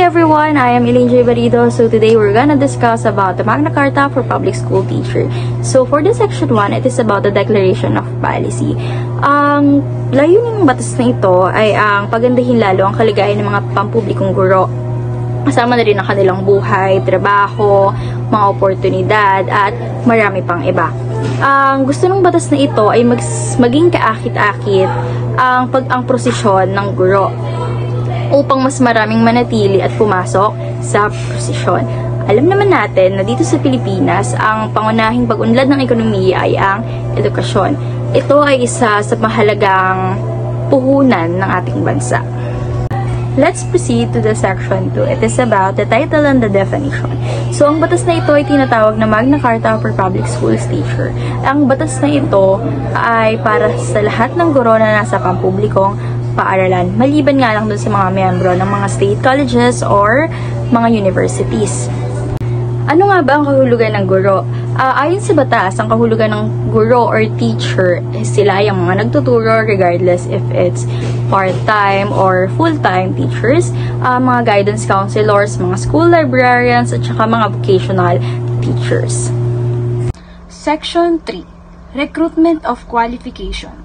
everyone, I am Elaine J. Barrido. So today we're gonna discuss about the Magna Carta for Public School Teacher. So for this section 1, it is about the Declaration of Policy. Ang layunin ng batas na ito ay ang pagandahin lalo ang kaligayahan ng mga pampublikong guro. Kasama na rin ang kanilang buhay, trabaho, mga oportunidad, at marami pang iba. Ang gusto ng batas na ito ay maging kaakit-akit ang prosesyon ng guro upang mas maraming manatili at pumasok sa prosesyon. Alam naman natin na dito sa Pilipinas, ang pangunahing pag-unlad ng ekonomiya ay ang edukasyon. Ito ay isa sa mahalagang puhunan ng ating bansa. Let's proceed to the section 2. It is about the title and the definition. So, ang batas na ito ay tinatawag na Magna Carta for Public Schools Teacher. Ang batas na ito ay para sa lahat ng guro na nasa pampublikong paaralan, maliban nga lang dun sa mga miyembro ng mga state colleges or mga universities. Ano nga ba ang kahulugan ng guro? Ayon sa batas, ang kahulugan ng guro or teacher, sila yung mga nagtuturo regardless if it's part-time or full-time teachers, mga guidance counselors, mga school librarians, at saka mga vocational teachers. Section 3. Recruitment of Qualification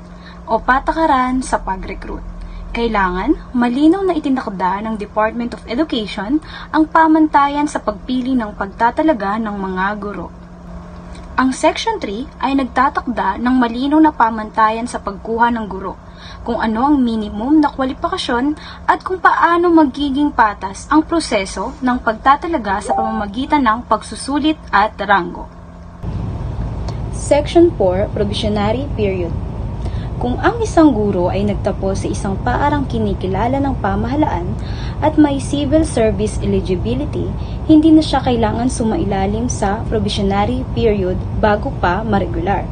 o patakaran sa pag-recruit. Kailangan malinaw na itinakda ng Department of Education ang pamantayan sa pagpili ng pagtatalaga ng mga guro. Ang Section 3 ay nagtatakda ng malinaw na pamantayan sa pagkuha ng guro, kung ano ang minimum na kwalifikasyon at kung paano magiging patas ang proseso ng pagtatalaga sa pamamagitan ng pagsusulit at ranggo. Section 4, Probationary Period. Kung ang isang guro ay nagtapos sa isang paarang kinikilala ng pamahalaan at may civil service eligibility, hindi na siya kailangan sumailalim sa probationary period bago pa ma-regular.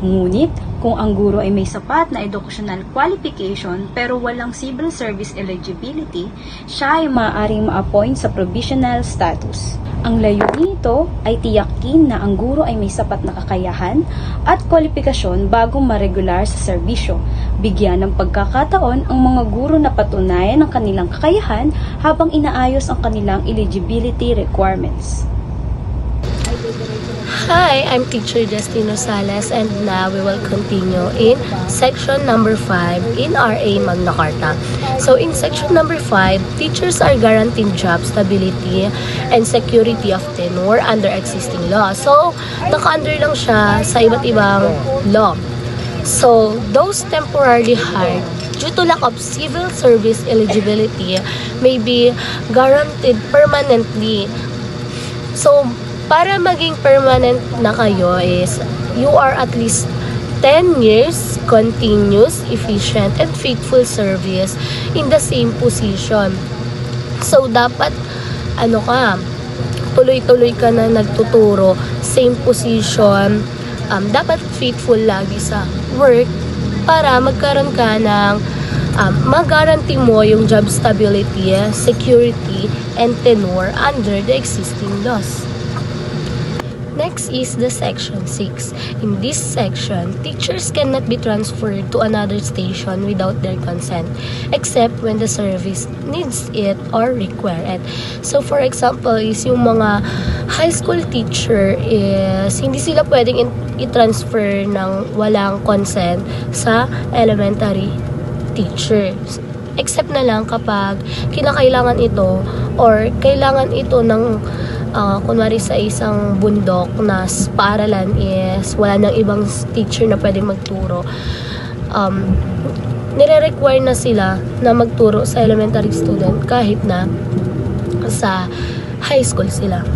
Ngunit, kung ang guro ay may sapat na educational qualification pero walang civil service eligibility, siya ay maaaring ma-appoint sa provisional status. Ang layunin nito ay tiyakin na ang guro ay may sapat na kakayahan at kwalifikasyon bago ma-regular sa serbisyo. Bigyan ng pagkakataon ang mga guro na patunayan ang kanilang kakayahan habang inaayos ang kanilang eligibility requirements. Hi, I'm Teacher Justino Salas, and now we will continue in section number 5 in RA Magna Carta. So in section number 5, teachers are guaranteed job stability and security of tenure under existing law. So naka-under lang siya sa iba't ibang law. So those temporarily hired due to lack of civil service eligibility may be guaranteed permanently. So para maging permanent na kayo is you are at least 10 years continuous, efficient, and faithful service in the same position. So dapat tuloy-tuloy ka na nagtuturo, same position, dapat faithful lagi sa work para magkaroon ka ng mag-guarantee mo yung job stability, security, and tenure under the existing laws. Next is the section 6. In this section, teachers cannot be transferred to another station without their consent, except when the service needs it or require it. So for example, is yung mga high school teacher is hindi sila pwedeng i-transfer ng walang consent sa elementary teachers. Except na lang kapag kinakailangan ito or kailangan ito ng kunwari sa isang bundok na paaralan is wala nang ibang teacher na pwedeng magturo, nire-require na sila na magturo sa elementary student kahit na sa high school sila.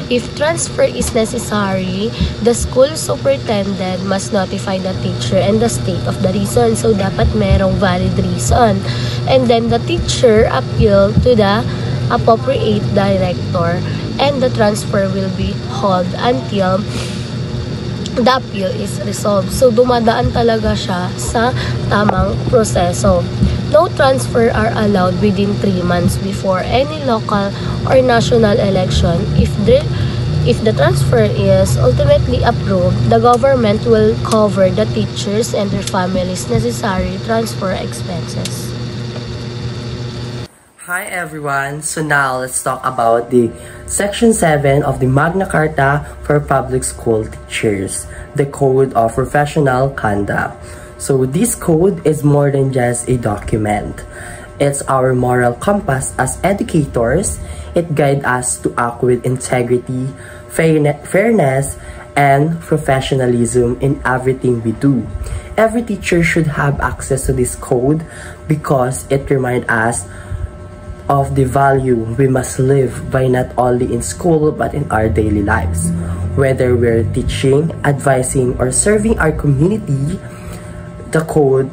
If transfer is necessary, the school superintendent must notify the teacher and the state of the reason. So dapat merong valid reason. And then the teacher appeal to the appropriate director, and the transfer will be held until the appeal is resolved. So dumadaan talaga siya sa tamang proseso. No transfer are allowed within 3 months before any local or national election. If the transfer is ultimately approved, the government will cover the teachers and their families' necessary transfer expenses. Hi everyone! So now let's talk about the Section 7 of the Magna Carta for Public School Teachers, the Code of Professional Conduct. So this code is more than just a document. It's our moral compass as educators. It guides us to act with integrity, fairness, and professionalism in everything we do. Every teacher should have access to this code because it reminds us of the value we must live by not only in school but in our daily lives. Whether we're teaching, advising, or serving our community, the code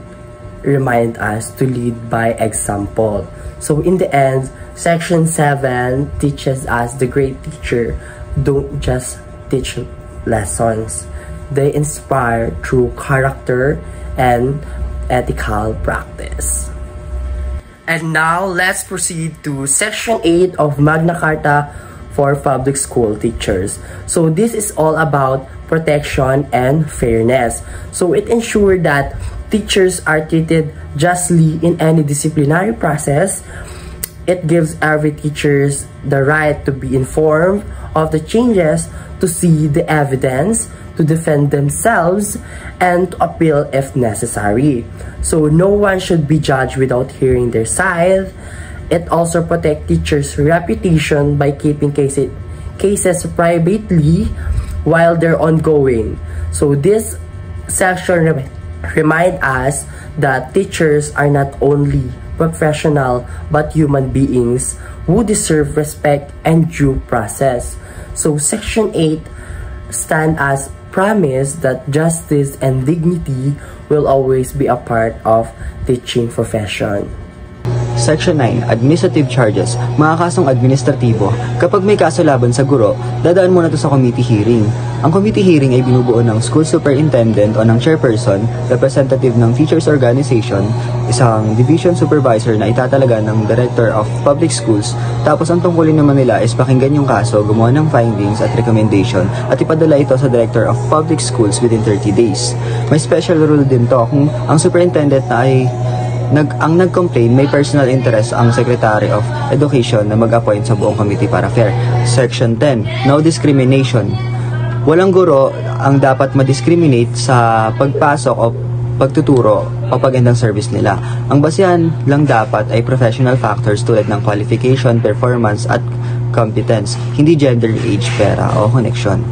reminds us to lead by example. So in the end, Section 7 teaches us the great teacher don't just teach lessons. They inspire through character and ethical practice. And now, let's proceed to Section 8 of Magna Carta for Public School Teachers. So this is all about protection and fairness. So it ensures that teachers are treated justly in any disciplinary process. It gives every teacher the right to be informed of the changes, to see the evidence, to defend themselves, and to appeal if necessary. So no one should be judged without hearing their side. It also protects teachers' reputation by keeping cases privately while they're ongoing. So this section reminds us that teachers are not only professional but human beings who deserve respect and due process. So Section 8 stands as promise that justice and dignity will always be a part of teaching profession. Section 9, Administrative Charges, mga kasong administratibo. Kapag may kaso laban sa guro, dadaan muna ito sa committee hearing. Ang committee hearing ay binubuo ng school superintendent o ng chairperson, representative ng teachers organization, isang division supervisor na itatalaga ng director of public schools, tapos ang tungkulin naman nila is pakinggan yung kaso, gumawa ng findings at recommendation, at ipadala ito sa director of public schools within 30 days. May special rule din to kung ang superintendent na ay ang nag-complain, may personal interest ang Secretary of Education na mag-appoint sa buong committee para fair. Section 10, No Discrimination. Walang guro ang dapat ma-discriminate sa pagpasok o pagtuturo o pag-end ng service nila. Ang basehan lang dapat ay professional factors tulad ng qualification, performance at competence, hindi gender, age, pera o connection.